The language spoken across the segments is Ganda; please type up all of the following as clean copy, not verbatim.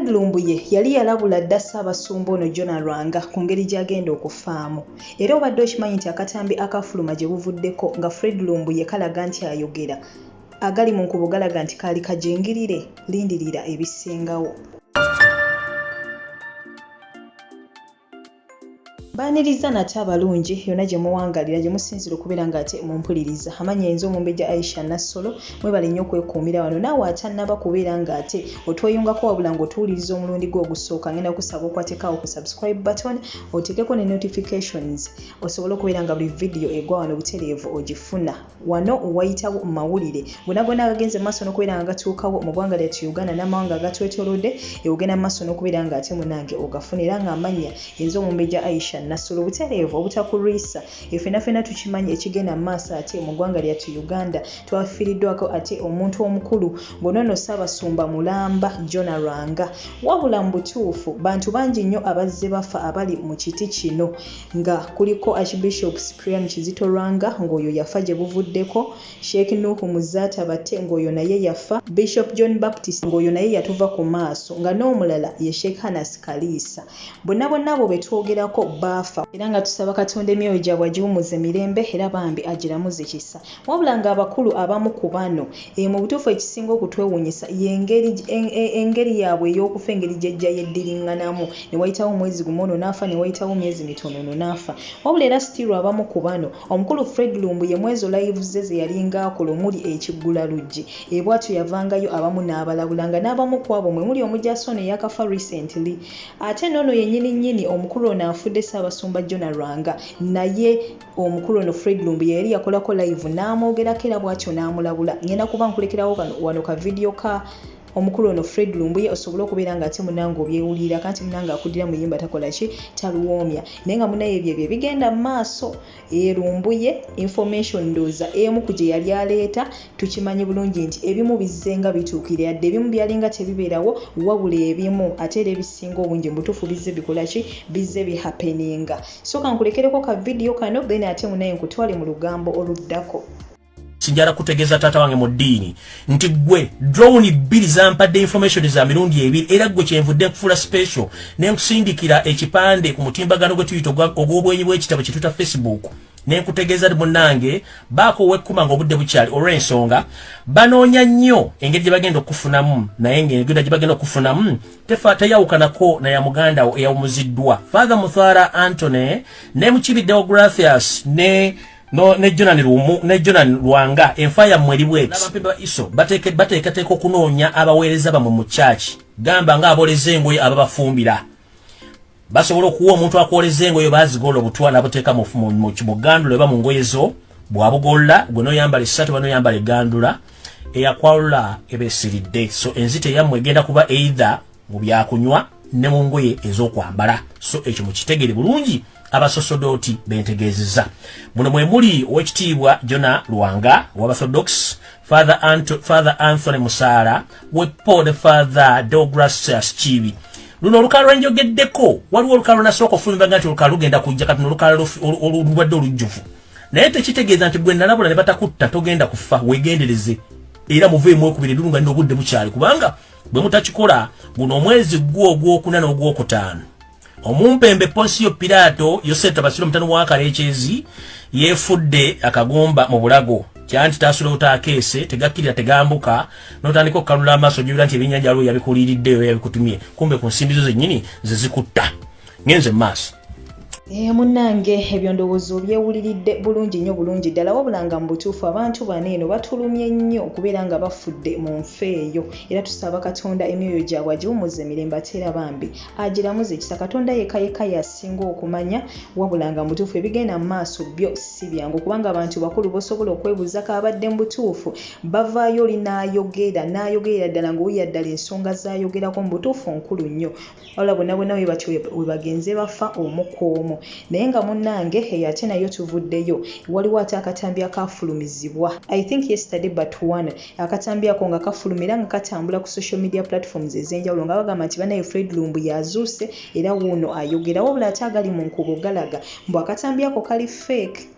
Fred Lumbuye yali yalabula dda Ssaabasumba ono John Lwanga ku ngeri gy'agenda okufaamu. Era obadde okimanyi nti akatambi akafuluma gye buvuddeko nga Fred Lumbuye kalaga nti ayogera. Agali mu nkubo galaga nti kaali kajengirire, lindirira ebisingawo. Baniriza nate abalungi yonna gye muwangalira gye musinzira okubeera nga ate mumpuliriza. Amannya enzo Mumbejja Aisha Nassolo mwebale nnyo okwekuumira wano. Naawe atannaba kubeera nga ate otweyungako wabula ng'otuwuliriza omulundi gwo ogusooka ngenda kusaba okwatekawo ku subscribe button otekeko ne notifications osobole okubeera nga buli video egwa wano butereevu ogifuna. Wano wayitawo mu mawulire gonna gonna agagenze maaso n'okubeera nga gatuukawo mu ggwanga lyattu Uganda n'amawanga agatwetoolodde ogenda mu maaso n'okubeera nga ate munange ogafunira nga amannya enzo Mumbejja Aisha Nassolo butereevu obutakulwisa ffenna tukimanyi ekigenda mu maaso ate mu ggwanga lyattu Uganda twafiiriddwako ate omuntu omukulu ng'onono Ssaabasumba mulamba John Lwanga. Wabula mu butuufu bantu bangi nnyo abazze bafa abali mu kiti kino nga kuliko Archbishop Cyprian Kizito Lwanga ng'oyo yafa gye buvuddeko, Sheikh Nuhu Muzaata Batte ng'oyo naye yafa, Bishop John Baptist ng'oyo naye yatuva ku maaso nga n'omulala ye Sheikh Hannas Kaliisa. Bonna abo betwogerako bafa era nga tusaba Katonda emyoyo gyabwe agiwummuze mirembe era bambi agiramuze kisa. Wabula nga abakulu abamu ku bano mu butuufu ekisinga okutwewuunyisa engeri yaabwe ey'okufa engeri gy'ejja yeddiriŋŋanamu ne wayitawo omwezi gumu ono n'afa ne wayitawo myezi mitono ono n'afa. Wabula era sitiiru abamu ku bano omukulu Fred Lumbuye mwezo live ze yalinga akola omuli ekiggula-luggi bw'atyo yavangayo abamu n'abalabula nga n'abamu ku abo mwe muli omujjaso eyakafa recently. Ate n'ono yennyini omukulu ono afudde Ssaabasumba John Lwanga naye omukulu ono Fred Lumbuye yali yakolako live n'amwogerako era bw'atyo n'amulabula. Ngenda kuba nkulekerawo wano ka video ka omukulu ono Fred Lumbuye osobole okubeera nga ate munange obyewulira kanti munange akuddira muyimba takola ki taluwoomya naye nga munaye ebyo bigenda mu maaso. Lumbuye information ndooza emu ku gye yali aleeta tukimanyi bulungi nti ebimu bizze nga bituukire yadde ebimu byalinga tebibeerawo wabula ebimu ate era ebisinga obungi mutuufu bizze bikola ki bizze bihappeninga. So kankulekereko ka video kano then ate munaye nkutwale mu lugambo oluddako. Sinjala kutegeeza taata wange mu ddiini nti gwe drone bbiri zampadde information za mirundi ebiri era gwe kyenvudde nkufuula special ne nkusindikira ekipande ku mutimbagano gwe tuyita ogw'obwenyi bw'ekitabo kye tuta Facebook ne nkutegeeza munnange baako wekkuma ng'obudde bukyali olw'ensonga banoonya nnyo engeri gye bagenda okufunamu naye ng'engeri gye bagenda okufunamu teyawukanako na ya muganda eyawumuziddwa Father Muthara Anthony ne Mukibi Deogratias ne John Lwanga enfa yammwe eri bweti n'abapembe ba iso bateekateeka okunoonya abaweereza bamwe mu church gamba nga aboleza engoye ababafumbira basobola okuwa omuntu akwoleza engoye bazigola obutwa n'abuteeka mu gandula oba mu ngoye zo bw'abugolla gwe n'oyambala essatu banoyambala egandula eyakwalula ebeesiridde. So enzita yammwe egenda kuba either mu byakunywa ne mu ngoye ez'okwambala. So ekyo mukitegere bulungi abasosodooti bentegeezeza. Muno mwe muli owekitiibwa John Lwanga w'Abathodox, Father Anthony Musaala, w'Epode Father Deogratias Kibi. Luno olukalo lwenjogeddeko waliwo olukalo nasooka okufulumira nti olukalo lugenda kujja kati olukalo olubadde olujjuvu naye tekitegeeza nti gwe nalabula ne batakutta togenda kufa weegendereze era muveemu okubiri lulunga nno obudde bukyali kubanga bwe mutakikola guno omwezi gwo ogwokuna n'ogwokutaano omumpembe Ponsiyo Pilato Yoseta Basiro mutano wa Kalekyezi yeefudde akagomba mu bulago kyanti tasula utakeese tegakkirira tegambuka n'otandika okukalula amaaso gy'obira nti ebyennyanja waliwo yabikuliiriddeyo yabikutumye kumbe ku nsimbi zo zennyini ze zikutta ngenze mu maaso. Munnange ebyo ndowooza obyewuliridde bulungi ddala wabula nga mu butuufu abantu bano eno batulumye nnyo okubeera nga bafudde mu nfa eyo era tusaba Katonda emyoyo gyabwe agiwummuze emirembe ate era bambi agiramuze ekisa. Katonda yekka yasinga okumanya wabula nga mu butuufu ebigenda mu maaso byo si byangu kubanga abantu bakulu bosobola okwebuuzako abadde mu butuufu bavaayo oli n'ayogerera ddala ng'owuya ddala ensonga z'ayogerako mu butuufu nkulu nnyo wabula bonna we batyo we bagenze bafa omu ku omu. Naye nga munnange ate nayo tuvuddeyo waliwo ate akatambi akafulumizibwa I think yesterday but one akatambi ako nga kafulumira nga katambula ku social media platforms ez'enjawulo nga bagamba nti banaye Fred Lumbuye azuuse era wuuno ayogera wabula ate agali mu nkubo galaga mbu akatambi ako kali fake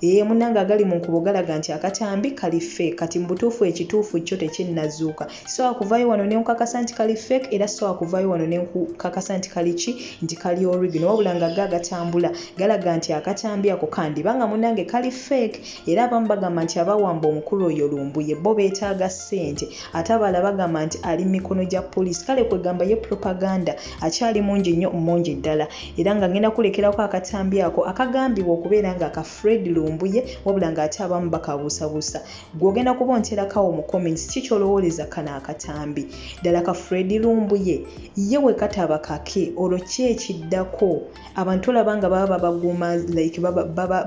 munnange agali mu nkubo galaga nti akatambi kali fake kati mu butuufu ekituufu kyo tekinnazuuka sobola kuvaayo wano ne nkakasa nti kali fake era sobola kuvaayo wano ne nkakasa nti kali ki nti kali original wabula nga gatambula galaga nti akatambi ako kandiba nga munnange kali fake era abamu bagamba nti abawamba omukulu oyo Lumbuye bo beetaaga ssente ate abalala bagamba nti ali mu mikono gya poliisi kale kwegamba ye propaganda akyali mungi nnyo mungi ddala era nga ngenda kulekerako akatambi ako akagambibwa okubeera nga aka Fred Lumbuye wabula nga ate abamu bakabuusabuusa gw'ogenda kuba onterakawo mu comments kikyolowooleza kana akatambi ddala ka Fred Lumbuye ye we kataba kake olwo ki ekiddako abantu olaba nga baba babaguuma like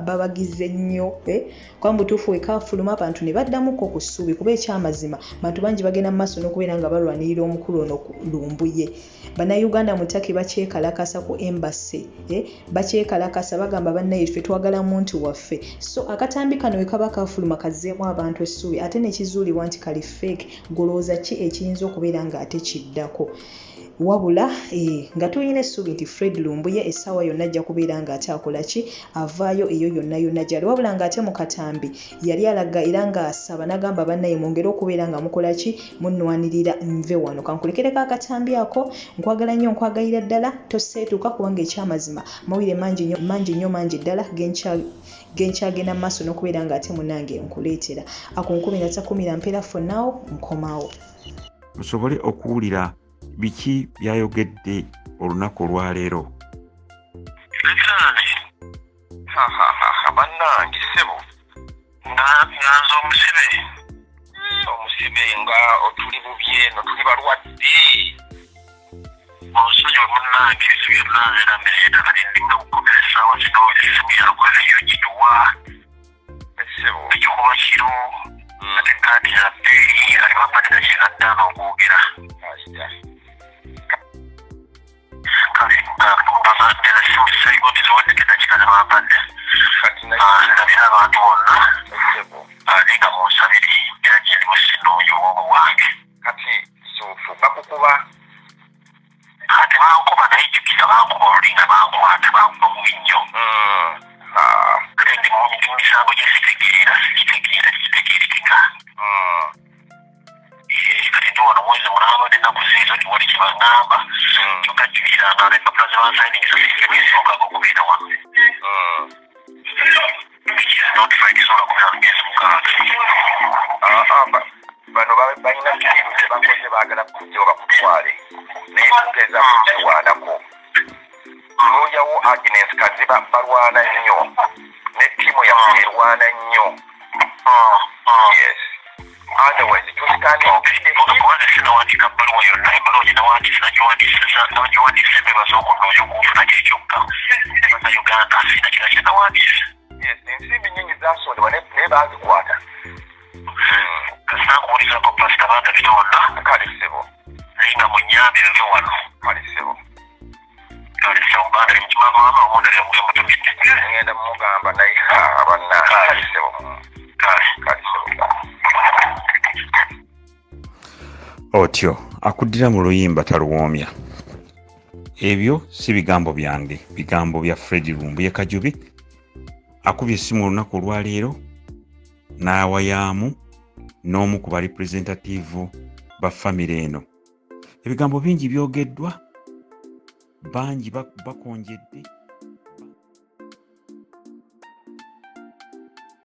babagize nnyo kwa mutuufu wekafuluma abantu ne baddamuko ku ssuubi kuba ekyamazima bantu bangi bagenda mu maaso n'okubeera nga balwanirira omukulu ono Lumbuye bannayuganda mu Turkey bakyekalakasa ku embassy bakyekalakasa bagamba bannaye ffe twagala muntu waffe so akatambi kano we kaba kafuluma kazzeemu abantu essuubi ate ne kizuulibwa nti kali fake golooza ki ekiyinza okubeera nga ate kiddako wabula nga tulina essuubi nti Fred Lumbuye essaawa yonna ajja kubeera nga ate akola ki avaayo eyo yonna yonna gyali wabula nga ate mu katambi yali alaga era nga asaba n'agamba bannaye mwongere okubeera nga mukola ki munnwanirira nve wano kankulekereko akatambi ako nkwagala nnyo nkwagalira ddala toseetuuka kubanga ekyamazima mawulire mangi nnyo ddala genkyagenda mu maaso n'okubeera nga ate munnange nkuleetera ako 10 mpeera for now nkomawo musobole okuwulira biki byayogedde olunaku olwaleero bannange ssebo nganza omusibe nga otuli bubye no tuli balwadde omusonyi munnange ebisu byonna era mbereeta kati ndinga kukomera essaawa zino esimu yankweza eyo gituwa ssebo ekikuba kiro ate kaati yadde ali bampatira kyekaddaama okwogera kale mbazadde simu seyibodi ziwadiketa kikana bampadde ndabira abantu bonna ninga munsabire era gyendi musinooyo obwongo bwange kati suufu bakukuba kati bankuba naye jjukira bankuba olulinga bankwata bankuba mubi nnyo kati ndi mu misango gye sitegeera kitegeerekeka kati ndi wano mwezi mulamba n'ennaku ziizo tiwali kye baŋŋamba kyokka jjukiranga empapula ze bansayiningisa sizimukaga okubeera wano bano balina kiiru kye bakoze baagala kujjawo bakutwale naye tugeza kukiwaanako looyawo Agnes Kaziba balwana nnyo ne ttiimu yaffe erwana nnyo yes otherwise tusikandikubanze sinawandiika bbaluwa yonna ebbaluwa gye nawandiise mbebaza okunoonya okufuna kyekyokka bannayuganda sina kira kye nawandiise yes ensimbi nnyingi zasondebwa naye baazikwata kasankuwulizako pasita bandabire wonna kale ssebo naye nga munyambe nve wano kale ssebo kale ssebo bandabire mukimanga wama omundali omuli mutumidde ngenda mumugamba naye abannange kale ssebo kale ssebo otyo akuddira mu luyimba taluwoomya ebyo si bigambo byange bigambo bya Fred Lumbuye Kajubi akubye essimu olunaku olwaleero n'awayaamu n'omu ku barepresentative ba famire eno ebigambo bingi byogeddwa bangi bakonjedde